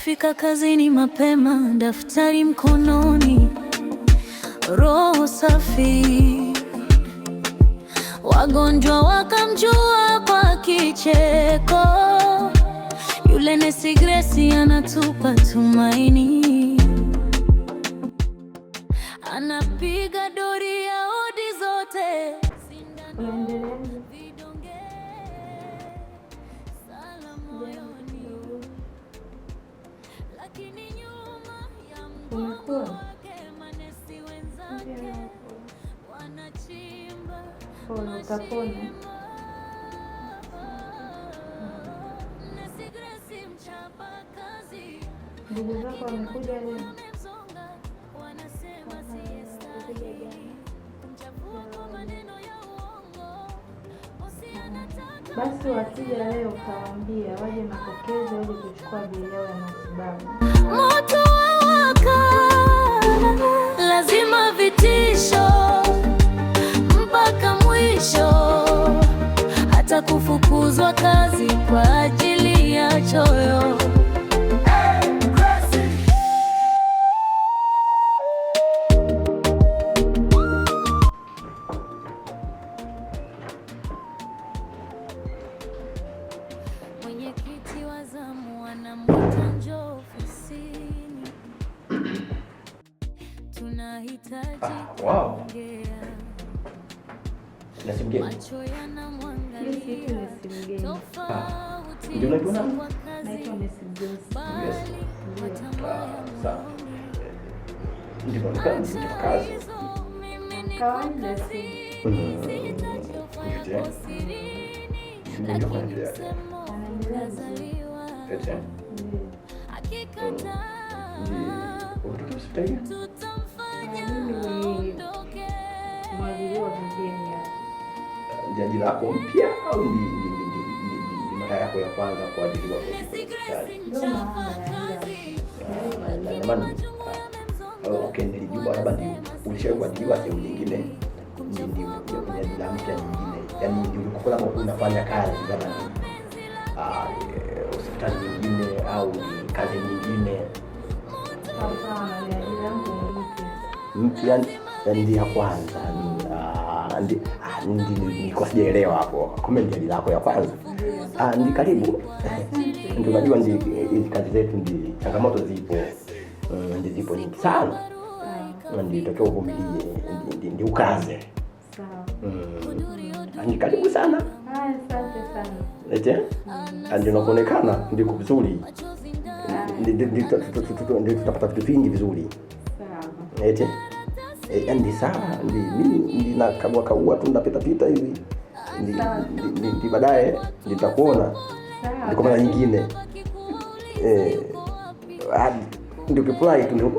Nikifika kazini mapema, daftari mkononi, roho safi. Wagonjwa wakamjua kwa kicheko, yule nesi Grace anatupa tumaini. Anapiga doria odi zote, sindano vidonge, sala moyoni, lakini nyuma ya mgongo wake manesi wenzake wanachimba mashimo. Nesi Grace mchapa kazi, ndugu zako wamekuja leo? Wanasema siestahili kumchafua maneno ya uongo. Basi wakija leo kawaambia waje mapokezi, waje kuchukua bili yao ya matibabu. Moto wawaka, lazima vitisho mpaka mwisho, hata kufukuzwa kazi kwa ajili ya choyo. Mwenyekiti wa zamu anamwita njoo ofisini, tunahitaji kuongea. Macho yanamwangalia tofauti kwa kazi, bali Kawaida Jaji lako mpya au ni mara yako ya kwanza kwa ajili ya hospitali? Okay, nilijua labda ulishawahi kuajiriwa sehemu nyingine, ndio jaji la mpya nyingine, yaani ulikokuwa labda unafanya kazi labda hospitali nyingine au kazi nyingine. Mpya ndio ya kwanza. Nilikuwa sijaelewa hapo. Kumbe ndio lako ya kwanza. Ndi karibu. Ndio unajua hizi kazi zetu ndi changamoto zipo. Ndi zipo nyingi sana. Ndio tokea uvumilie, ndio ukaze. Sawa. Ndi karibu sana. Asante sana. Eti? Ndio unaonekana ndio vizuri. Ndio tutapata vitu vingi vizuri. Sawa. Eti? Ndi sawa, ndi nakagua tu napita hivi. Ndi baadaye nitakuona. Ndi kwa mara nyingine. Ndio kifurahi tu ndio.